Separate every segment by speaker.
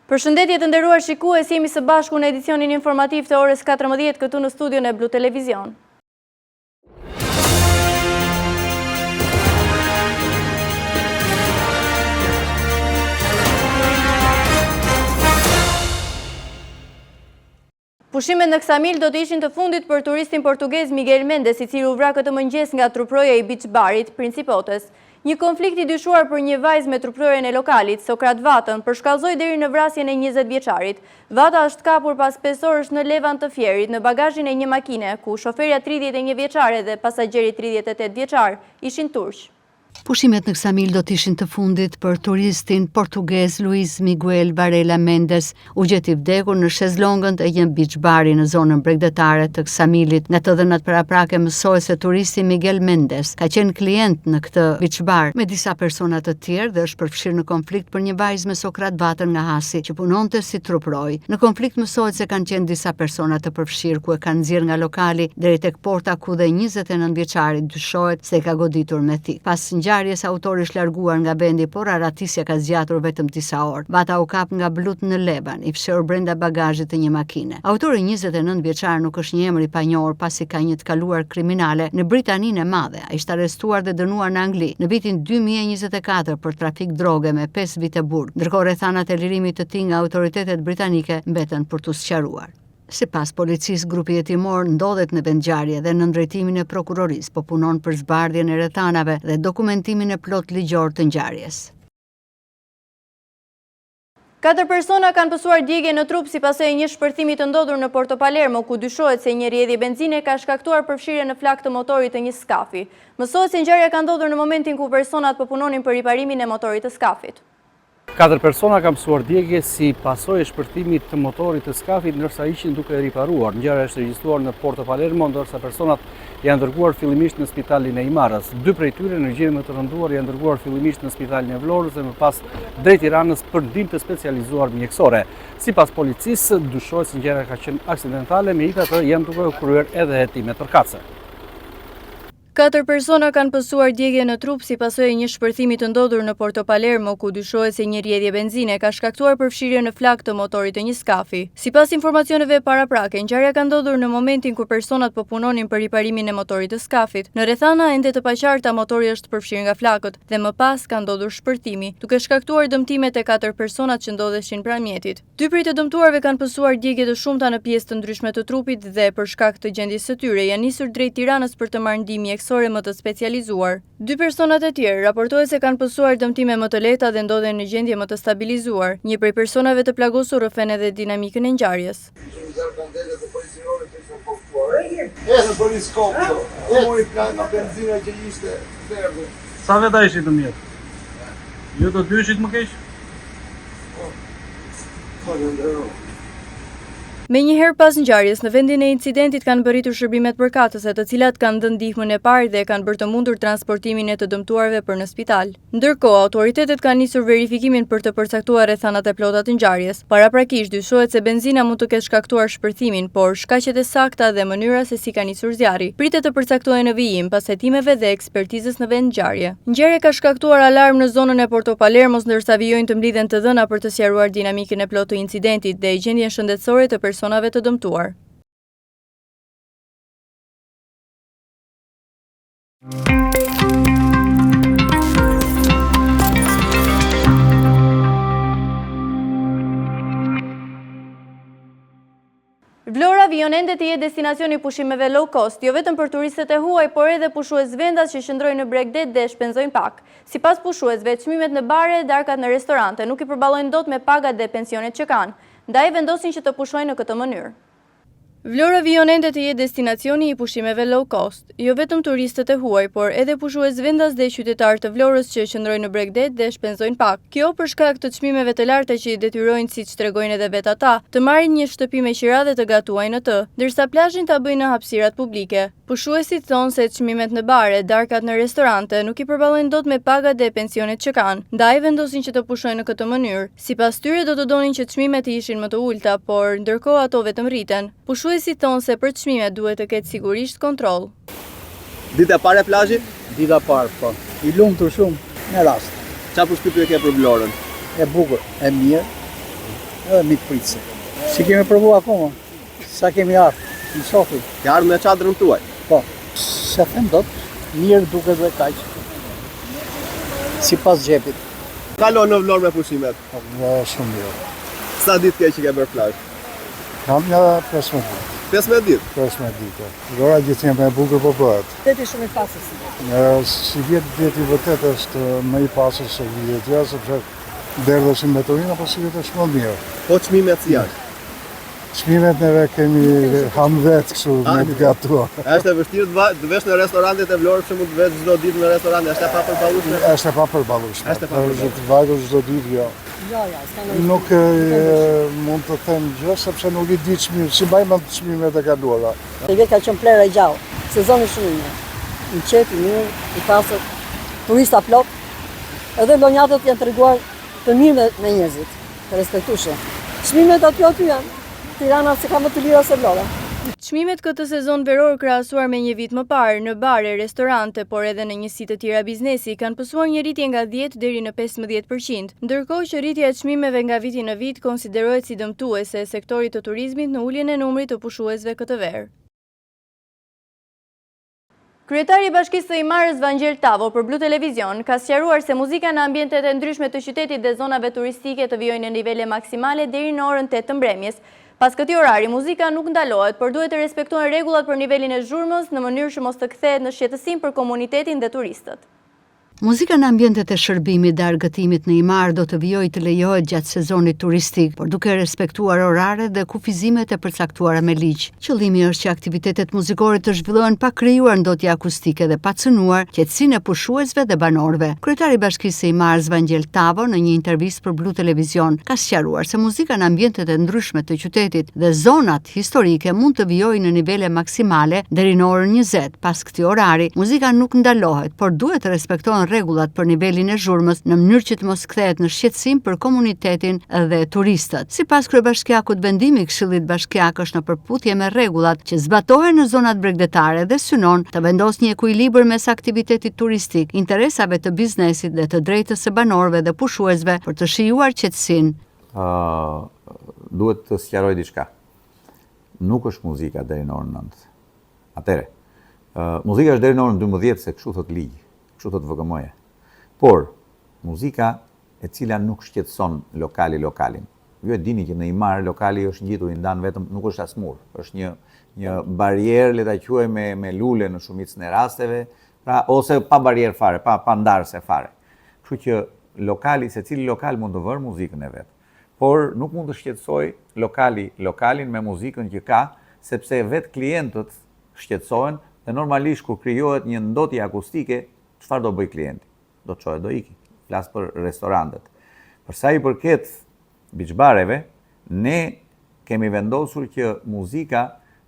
Speaker 1: Përshëndetje të nderuar shikues, jemi së bashku në edicionin informativ të orës 14 këtu në studion e Blu Televizion. Pushimet në Ksamil do të ishin të fundit për turistin portugez Miguel Mendes, i cili u vra këtë mëngjes nga truproja i beach barit Principotes. Një konflikt i dyshuar për një vajzë me truprojën e lokalit, Sokrat Vatën, përshkallzoi deri në vrasjen e 20 vjeçarit. Vata është kapur pas 5 orësh në Levan të Fierit, në bagazhin e një makine, ku shoferja 31 vjeçare dhe pasagjeri 38 vjeçar ishin turq.
Speaker 2: Pushimet në Ksamil do të ishin të fundit për turistin portugez Luis Miguel Varela Mendes, u gjeti vdekur në shezlongën e një beach bari në zonën bregdetare të Ksamilit. Nga të dhënat paraprake mësohet se turisti Miguel Mendes ka qenë klient në këtë beach bar me disa persona të tjerë dhe është përfshirë në konflikt për një vajzë me Sokrat Vatën nga Hasi që punonte si truproj. Në konflikt mësohet se kanë qenë disa persona të përfshirë ku e kanë nxjerrë nga lokali deri tek porta ku dhe 29 vjeçari dyshohet se ka goditur me thik. Pas ngjarjes autori është larguar nga vendi, por arratisja ka zgjatur vetëm disa orë. Vata u kap nga blut në Levan, i fshehur brenda bagazhit të një makine. Autori 29 vjeçar nuk është një emër i panjohur pasi ka një të kaluar kriminale në Britaninë e Madhe. Ai është arrestuar dhe dënuar në Angli në vitin 2024 për trafik droge me 5 vite burg. Ndërkohë rrethanat e lirimit të tij nga autoritetet britanike mbeten për tu sqaruar. Sipas policisë, grupi hetimor ndodhet në vendngjarje dhe në drejtimin e prokurorisë, po punon për zbardhjen e rrethanave dhe dokumentimin e plot ligjor të ngjarjes.
Speaker 1: 4 persona kanë pësuar djegje në trup si pasojë e një shpërthimi të ndodhur në Porto Palermo, ku dyshohet se një rrjedhje benzine ka shkaktuar përfshirjen në flak të motorit të një skafi. Mësohet se ngjarja ka ndodhur në momentin ku personat po punonin për riparimin e motorit të skafit.
Speaker 3: 4 persona kanë pësuar djegje si pasojë e shpërthimit të motorit të skafit ndërsa ishin duke riparuar. Ngjarja është regjistruar në Porto Palermo, ndërsa personat janë dërguar fillimisht në spitalin e Imarës. 2 prej tyre në gjendje më të rënduar janë dërguar fillimisht në spitalin e Vlorës dhe më pas drejt Tiranës për ndihmë të specializuar mjekësore. Sipas policisë, dyshohet se ngjarja ka qenë aksidentale, megjithatë janë duke u kryer edhe hetime përkatëse.
Speaker 1: 4 persona kanë pësuar djegje në trup si pasojë e një shpërthimi të ndodhur në Porto Palermo, ku dyshohet se një rrjedhje benzine ka shkaktuar përfshirje në flak të motorit të një skafi. Sipas informacioneve paraprake, ngjarja ka ndodhur në momentin kur personat po punonin për riparimin e motorit të skafit. Në rrethana ende të paqarta motori është përfshirë nga flakët dhe më pas ka ndodhur shpërthimi, duke shkaktuar dëmtime te 4 personat që ndodheshin pranë mjetit. 2 prej të dëmtuarve kanë pësuar djegje të shumta në pjesë të ndryshme të trupit dhe për shkak të gjendjes së tyre janë nisur drejt Tiranës për të marrë ndihmë mjekësore më të specializuar. 2 personat e tjerë raportohet se kanë pësuar dëmtime më të lehta dhe ndodhen në gjendje më të stabilizuar. Një prej personave të plagosur rrëfen edhe dinamikën e ngjarjes.
Speaker 4: Sa veta ishit të mirë? Ju të dy ishit më keq?
Speaker 1: Me njëherë pas ngjarjes, në vendin e incidentit kanë bëritur shërbimet përkatëse, të cilat kanë dhënë ndihmën e parë dhe kanë bërë të mundur transportimin e të dëmtuarve për në spital. Ndërkohë, autoritetet kanë nisur verifikimin për të përcaktuar rrethanat e plota të ngjarjes. Paraprakisht dyshohet se benzina mund të ketë shkaktuar shpërthimin, por shkaqet e sakta dhe mënyra se si ka nisur zjarri pritet të përcaktohen në vijim pas hetimeve dhe ekspertizës në vend ngjarje. Ngjarja ka shkaktuar alarm në zonën e Porto Palermos, ndërsa vijojnë të mblidhen të dhëna për të sqaruar dinamikën e plotë të incidentit dhe gjendjen shëndetësore të personave të dëmtuar. Vlora vijon ende të jetë destinacioni pushimeve low cost, jo vetëm për turistët e huaj, por edhe pushues vendas që shndrojnë në Bregdet dhe shpenzojnë pak. Sipas pushuesve, çmimet në bare, darkat në restorante nuk i përballojnë dot me pagat dhe pensionet që kanë, ndaj vendosin që të pushojnë në këtë mënyrë. Vlora vijon ende të jetë destinacioni i pushimeve low cost, jo vetëm turistët e huaj, por edhe pushues vendas dhe qytetarë të Vlorës që qëndrojnë në Bregdet dhe shpenzojnë pak. Kjo për shkak të çmimeve të larta që i detyrojnë, siç tregojnë edhe vet ata, të marrin një shtëpi me qira dhe të gatuajnë në të, ndërsa plazhin ta bëjnë në hapësirat publike. Pushuesit thonë se çmimet në bare, darkat në restorante nuk i përballojnë dot me pagat dhe pensionet që kanë, ndaj vendosin që të pushojnë në këtë mënyrë. Sipas tyre do të donin që çmimet të ishin më të ulta, por ndërkohë ato vetëm rriten. Pushuesit thonë se për çmimet duhet të ketë sigurisht kontroll.
Speaker 5: Dita e parë e plazhit?
Speaker 6: Dita parë, po. I lumtur shumë në rast.
Speaker 5: Çfarë përshtypje ke për Vlorën?
Speaker 6: E bukur, e mirë, edhe mitpritse. Si kemi provu akoma, sa kemi ardhur, në shofi.
Speaker 5: Ke ardhur me çadrën tuaj?
Speaker 6: Po, se them dot, mirë duket dhe kaq. Sipas xhepit.
Speaker 5: Kalon në Vlorë me pushimet?
Speaker 6: Po, shumë mirë.
Speaker 5: Sa ditë ke që ke bërë plazh?
Speaker 6: Kam një 15 ditë.
Speaker 5: 15 ditë?
Speaker 6: 15 ditë. Vlora gjithë me e bukur po bëhet.
Speaker 7: Deti shumë i pasës.
Speaker 6: Si vjetë deti vërtet është më i pasur se vjetë ja, sepse derdhëshim me Torino, po si vjetë është më mirë.
Speaker 5: Po çmimet si janë?
Speaker 6: Çmimet neve kemi hamvet kështu me të gatuar.
Speaker 5: Është e vështirë të vesh në restorantet e Vlorës, që mund të vesh çdo ditë në restorante, është e papërballueshme?
Speaker 6: Është e papërballueshme.
Speaker 5: Është e papërballueshme.
Speaker 6: Të vajtur çdo ditë, jo.
Speaker 7: Jo, s'ka ndonjë.
Speaker 6: Nuk mund të them gjë sepse nuk i di çmim, si mbajmë çmimet e kaluara.
Speaker 7: Të vjetë ka qenë plera i gjallë, sezoni shumë i mirë. I qetë, i mirë, i pasur, turista plot, edhe lonjatët janë treguar të mirë me njerëzit, të respektueshëm. Çmimet aty janë. Tirana se ka më të lira se Vlora.
Speaker 1: Çmimet këtë sezon veror krahasuar me një vit më parë në bare, restorante, por edhe në njësi të tjera biznesi kanë pësuar një rritje nga 10 deri në 15%, ndërkohë që rritja e çmimeve nga viti në vit konsiderohet si dëmtuese e sektorit të turizmit në uljen e numrit të pushuesve këtë verë. Kryetari i Bashkisë së Imarës Vangjel Tavo për Blu Televizion ka sqaruar se muzika në ambientet e ndryshme të qytetit dhe zonave turistike të vijojnë në nivele maksimale deri në orën 8 të mbrëmjes. Pas këtij orari, muzika nuk ndalohet, por duhet të respektohen rregullat për nivelin e zhurmës në mënyrë që mos të kthehet në shqetësim për komunitetin dhe turistët.
Speaker 2: Muzika në ambientet e shërbimit dhe argëtimit në Imar do të vijojë të lejohet gjatë sezonit turistik, por duke respektuar orare dhe kufizimet e përcaktuara me ligj. Qëllimi është që aktivitetet muzikore të zhvillohen pa krijuar ndotje akustike dhe pa cënuar qetësinë e pushuesve dhe banorëve. Kryetari i Bashkisë së Imarës Vangjel Tavo në një intervistë për Blu Televizion ka sqaruar se muzika në ambientet e ndryshme të qytetit dhe zonat historike mund të vijojë në nivele maksimale deri në orën 20. Pas këtij orari, muzika nuk ndalohet, por duhet të respektohen rregullat për nivelin e zhurmës në mënyrë që të mos kthehet në shqetësim për komunitetin dhe turistët. Sipas kryebashkiakut, vendimi i Këshillit Bashkiak është në përputhje me rregullat që zbatohen në zonat bregdetare dhe synon të vendosë një ekuilibër mes aktivitetit turistik, interesave të biznesit dhe të drejtës së banorëve dhe pushuesve për të shijuar qetësinë.
Speaker 8: Duhet të sqaroj diçka. Nuk është muzika deri në orën 9. Atëre, muzika është deri në orën 12 se kështu thot ligji. Kështu thot VKM-ja. Por, muzika e cila nuk shqetëson lokalin. Ju e dini që në Imar lokali është ngjitur i ndan vetëm, nuk është as mur, është një barierë, le ta quajmë me lule në shumicën e rasteve, pra ose pa barierë fare, pa ndarse fare. Kështu që secili lokal mund të vërë muzikën e vet. Por nuk mund të shqetësoj lokalin me muzikën që ka, sepse vetë klientët shqetësohen dhe normalisht kur krijohet një ndotje akustike, çfarë do bëj klienti? Do të çojë, do iki. Flas për restorantet. Për sa i përket beach bareve, ne kemi vendosur që muzika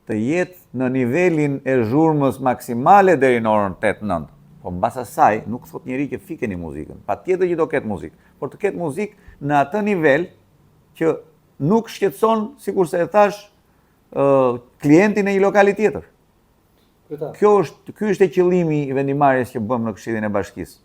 Speaker 8: të jetë në nivelin e zhurmës maksimale deri në orën 8-9. Po mbas asaj nuk thot njeri që fikeni muzikën. Patjetër që do ketë muzikë, por të ketë muzikë në atë nivel që nuk shqetëson, sikurse e thash, klientin e një lokali tjetër. Ky është e qëllimi i vendimarrjes që bëm në Këshillin e Bashkisë.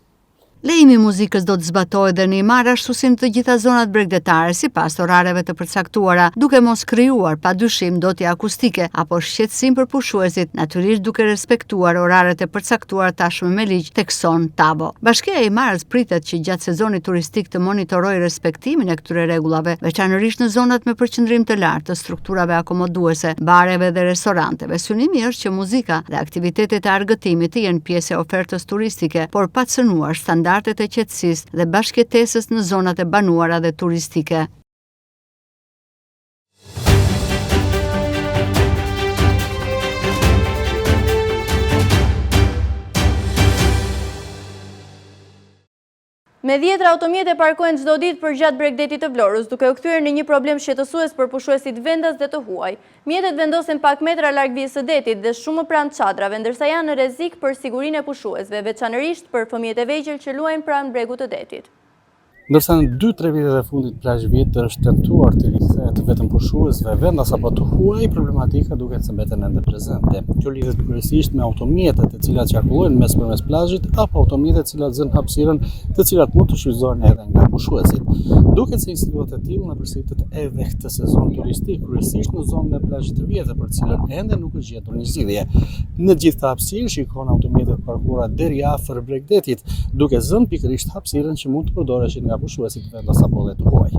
Speaker 2: Lejimi i muzikës do të zbatohet dhe në Imar ashtu si në të gjitha zonat bregdetare sipas orareve të përcaktuara, duke mos krijuar padyshim ndotje akustike apo shqetësim për pushuesit, natyrisht duke respektuar oraret e përcaktuara tashmë me ligj, thekson Tavo. Bashkia e Imarës pritet që gjatë sezonit turistik të monitorojë respektimin e këtyre rregullave, veçanërisht në zonat me përqendrim të lartë të strukturave akomoduese, bareve dhe restoranteve. Synimi është që muzika dhe aktivitetet e argëtimit të jenë pjesë e ofertës turistike, por pa cënuar standardet e qetësisë dhe bashkëtesës në zonat e banuara dhe turistike.
Speaker 1: Me 10 automjete parkohen çdo ditë përgjatë bregdetit të Vlorës, duke u kthyer në një problem shqetësues për pushuesit vendas dhe të huaj. Mjetet vendosen pak metra larg vijës së detit dhe shumë pranë çadrave, ndërsa janë në rrezik për sigurinë e pushuesve, veçanërisht për fëmijët e vegjël që luajnë pranë bregut të detit.
Speaker 3: Ndërsa në 2-3 vitet e fundit plazh vjetër është tentuar të rikthehet vetëm pushuesve vendas apo të huaj, problematika duket se mbetet ende prezente. Kjo lidhet kryesisht me automjetet të cilat qarkullojnë përmes plazhit apo automjetet të cilat zënë hapësirën, të cilat mund të shfrytëzohen edhe nga pushuesit. Duket se një situatë e tillë na përsëritet edhe këtë sezon turistik, kryesisht në zonën e plazhit të vjetër, për të cilën ende nuk është gjetur një zgjidhje. Në të gjithë hapësirë shikon automjetet parkura deri afër Bregdetit, duke zënë pikërisht hapësirën që mund të përdoreshin nga pushuesit vendas apo dhe të huaj.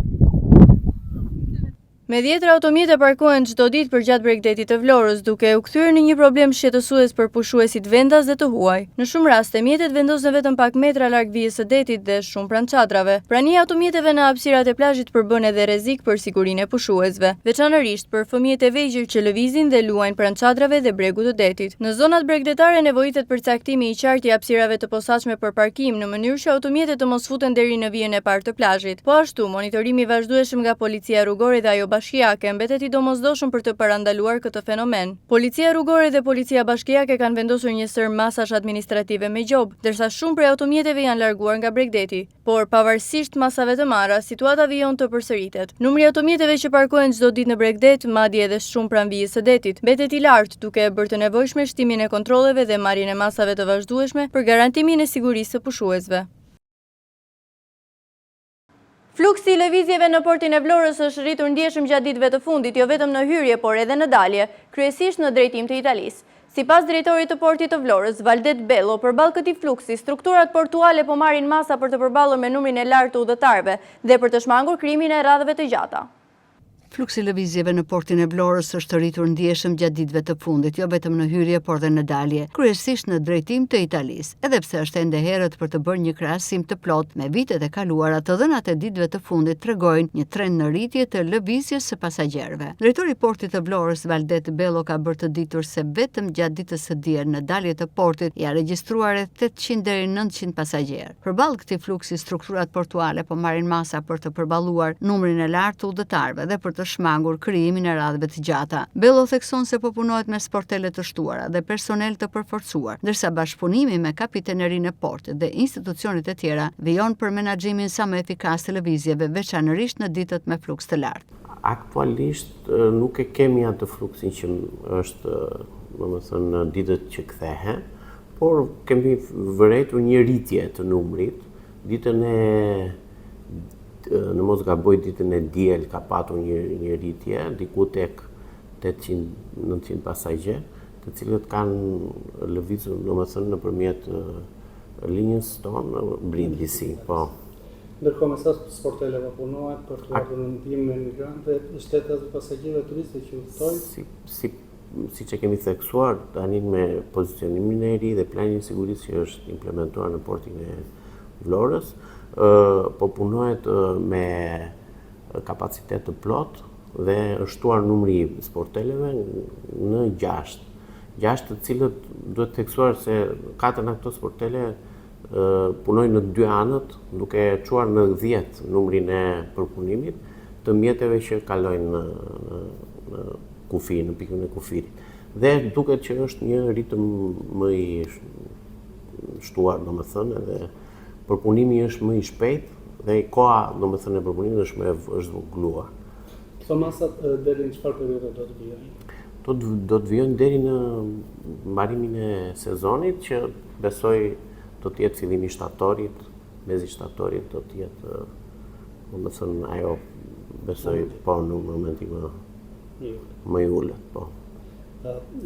Speaker 1: Me 10 automjete parkohen çdo ditë përgjatë Bregdetit të Vlorës, duke u kthyer në një problem shqetësues për pushuesit vendas dhe të huaj. Në shumë raste, mjetet vendosen vetëm pak metra larg vijës së detit dhe shumë pranë çadrave. Prania e automjeteve në hapësirat e plazhit përbën edhe rrezik për sigurinë e pushuesve, veçanërisht për fëmijët e vegjël që lëvizin dhe luajnë pranë çadrave dhe bregut të detit. Në zonat bregdetare nevojitet përcaktimi i qartë i hapësirave të posaçme për parkim në mënyrë që automjetet të mos futen deri në vijën e parë të plazhit. Po ashtu, monitorimi i vazhdueshëm nga policia rrugore dhe ajo bashkiake mbetet i domosdoshëm për të parandaluar këtë fenomen. Policia rrugore dhe policia bashkiake kanë vendosur një sër masash administrative me gjob, ndërsa shumë prej automjeteve janë larguar nga Bregdeti. Por pavarësisht masave të marra, situata vijon të përsëritet. Numri i automjeteve që parkohen çdo ditë në Bregdet, madje edhe shumë pranë vijës së detit, mbetet i lartë, duke bërë të nevojshme shtimin e kontrolleve dhe marrjen e masave të vazhdueshme për garantimin e sigurisë së pushuesve. Fluksi i lëvizjeve në portin e Vlorës është rritur ndjeshëm gjatë ditëve të fundit, jo vetëm në hyrje, por edhe në dalje, kryesisht në drejtim të Italisë. Sipas drejtorit të portit të Vlorës, Valdet Bello, përballë këtij fluksi, strukturat portuale po marrin masa për të përballur me numrin e lartë të udhëtarëve dhe për të shmangur krimin e radhëve të gjata.
Speaker 2: Fluksi lëvizjeve në portin e Vlorës është rritur ndjeshëm gjatë ditëve të fundit, jo vetëm në hyrje, por dhe në dalje, kryesisht në drejtim të Italisë, edhe pse është ende herët për të bërë një krahasim të plotë me vitet e kaluara. Të dhënat e ditëve të fundit tregojnë një trend në rritje të lëvizjes së pasagjerëve. Drejtori i portit të Vlorës, Valdet Bello, ka bërë të ditur se vetëm gjatë ditës së diel në dalje të portit janë regjistruar 800 deri 900 pasagjerë. Përballë këtij fluksi, strukturat portuale po marrin masa për të përballuar numrin e lartë të udhëtarëve dhe për të shmangur krijimin e radhëve të gjata. Bello thekson se po punohet me sportele të shtuara dhe personel të përforcuar, ndërsa bashkëpunimi me kapitenerinë e portit dhe institucionet e tjera vijon për menaxhimin sa më efikas të lëvizjeve, veçanërisht në ditët me fluks të lartë.
Speaker 9: Aktualisht nuk e kemi atë fluksin që është, domethënë, në ditët që kthehen, por kemi vërejtur një rritje të numrit. Ditën e në mos gaboj ditën e diel ka patur një rritje, diku tek 800-900 pasagjerë, të cilët kanë lëvizur, domethënë, nëpërmjet linjës tonë Brindisi, po.
Speaker 4: Ndërkohë me sa sporteleve punohet për të ardhur në ndihmë me migrantëve, shtetet dhe pasagjerëve turistë që udhtojnë?
Speaker 9: Siç e kemi theksuar tani me pozicionimin e ri dhe planin e sigurisë që është implementuar në portin e Vlorës, po punohet me kapacitet të plot dhe është shtuar numri i sporteleve në 6. 6 të cilët duhet theksuar se 4 nga këto sportele punojnë në 2 anët, duke çuar në 10 numrin e përpunimit të mjeteve që kalojnë në kufi, në pikën e kufirit. Dhe duket që është një ritëm më i shtuar, domethënë, edhe përpunimi është më i shpejt dhe koha, domethënë, e përpunimit është zvogëluar.
Speaker 4: Këto masat deri në çfarë periudhe do të vijojnë?
Speaker 9: Do të vijojnë deri në mbarimin e sezonit, që besoj do të jetë fillimi i shtatorit, mezi i shtatorit do të jetë, domethënë, ajo besoj po në momentin më i ulët, po.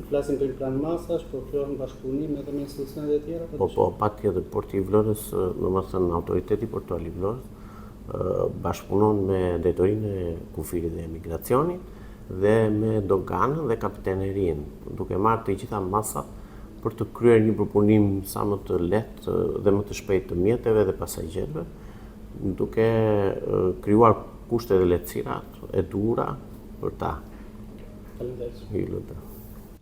Speaker 4: Flasim për plan masash, por kjo në bashkëpunim edhe me institucionet e tjera?
Speaker 9: Po, patjetër, porti i Vlorës, domethënë autoriteti portuar i Vlorës bashkëpunon me drejtorinë e kufirit dhe emigracionit dhe me doganën dhe kapitenerinë, duke marrë të gjitha masat për të kryer një përpunim sa më të lehtë dhe më të shpejtë të mjeteve dhe pasagjerëve, duke krijuar kushte dhe lehtësirat e duhura për ta.
Speaker 4: Faleminderit.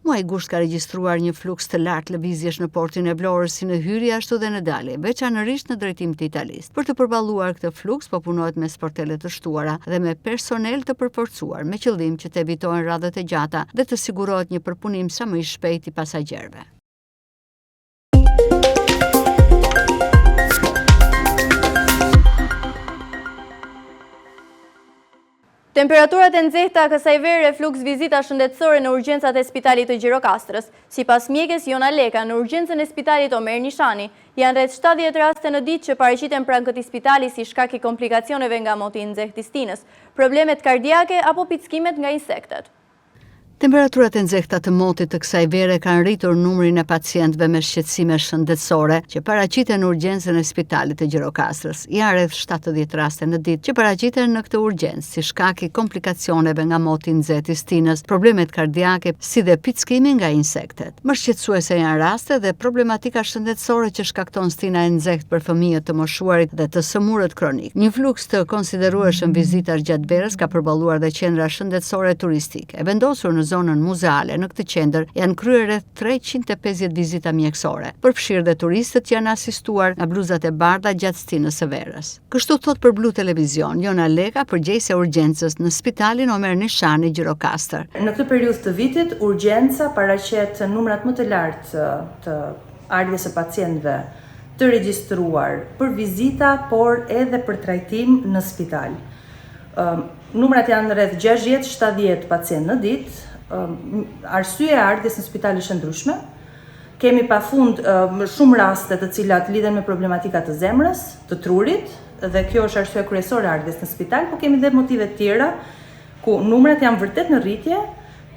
Speaker 2: Muaj gusht ka regjistruar një fluks të lartë lëvizjesh në portin e Vlorës, si në hyrje ashtu dhe në dalje, veçanërisht në drejtim të Italisë. Për të përballuar këtë fluks po punohet me sportele të shtuara dhe me personel të përforcuar, me qëllim që të evitohen radhët e gjata dhe të sigurohet një përpunim sa më i shpejtë i pasagjerëve.
Speaker 1: Temperaturat e nxehta kësaj vere fluks vizita shëndetësore në urgjencat e spitalit të Gjirokastrës. Sipas mjekes Jona Leka, në urgjencën e spitalit Omer Nishani, janë rreth 70 raste në ditë që paraqiten pranë këtij spitali si shkak i komplikacioneve nga moti i nxehtë i stinës, problemet kardiake apo pickimet nga insektet.
Speaker 2: Temperaturat e nxehta të motit të kësaj vere kanë rritur numrin e pacientëve me shqetësime shëndetësore që paraqiten në urgjencën e spitalit të Gjirokastrës. Janë rreth 70 raste në ditë që paraqiten në këtë urgjencë si shkak i komplikacioneve nga moti i nxehtë i stinës, problemet kardiake si dhe pickimi nga insektet. Më shqetësuese janë raste dhe problematika shëndetësore që shkakton stina e nxehtë për fëmijët të moshuarit dhe të sëmurët kronik. Një fluks të konsiderueshëm vizitash gjatë verës ka përballuar dhe qendra shëndetësore turistike. E vendosur në zonën muzeale në këtë qendër janë kryer rreth 350 vizita mjekësore. Përfshirë dhe turistët që janë asistuar nga bluzat e bardha gjatë stinës së verës. Kështu thot për Blu Televizion Jona Leka, përgjegjëse e urgjencës në spitalin Omer Nishani Gjirokastër.
Speaker 10: Në këtë periudhë të vitit, urgjenca paraqet numrat më të lartë të ardhjes së pacientëve të regjistruar për vizita, por edhe për trajtim në spital. Numrat janë rreth 60-70 pacientë në ditë. Arsye e ardhjes në spitale është ndryshme. Kemi pafund shumë raste të cilat lidhen me problematika të zemrës, të trurit, dhe kjo është arsye kryesore e ardhjes në spital, por kemi dhe motive të tjera ku numrat janë vërtet në rritje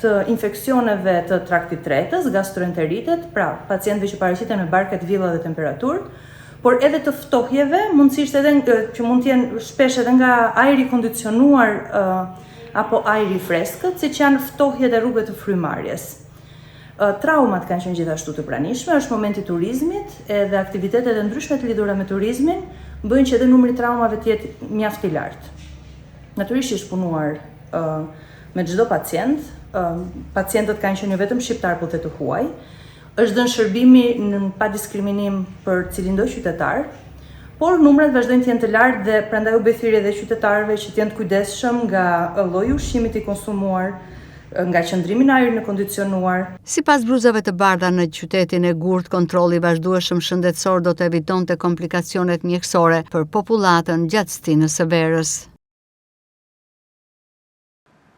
Speaker 10: të infeksioneve të traktit tretës, gastroenteritet, pra pacientëve që paraqiten me barket, villa dhe temperaturë, por edhe të ftohjeve, mundësisht edhe që mund të jenë shpesh edhe nga ajri kondicionuar apo ajri freskët, siç janë ftohjet e rrugëve të frymarrjes. Traumat kanë qenë gjithashtu të pranishme, është momenti i turizmit, edhe aktivitetet e ndryshme të lidhura me turizmin bëjnë që edhe numri i traumave të jetë mjaft i lartë. Natyrisht është punuar me çdo pacient, pacientët kanë qenë jo vetëm shqiptar, por edhe të huaj. Është dhënë shërbimi pa diskriminim për cilindoj qytetar, por numrat vazhdojnë të jenë të lartë dhe prandaj u bë thirrje edhe qytetarëve që të jenë të kujdesshëm nga lloji ushqimit i konsumuar, nga qëndrimi në ajrin e kondicionuar.
Speaker 2: Sipas bluzave të bardha në qytetin e Gurtë, kontrolli i vazhdueshëm shëndetësor do të evitonte komplikacionet mjekësore për popullatën gjatë stinës së verës.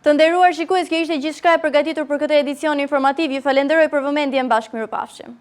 Speaker 1: Të nderuar shikues, kjo ishte gjithçka e përgatitur për këtë edicion informativ. Ju falenderoj për vëmendjen, bashkë mirupafshim.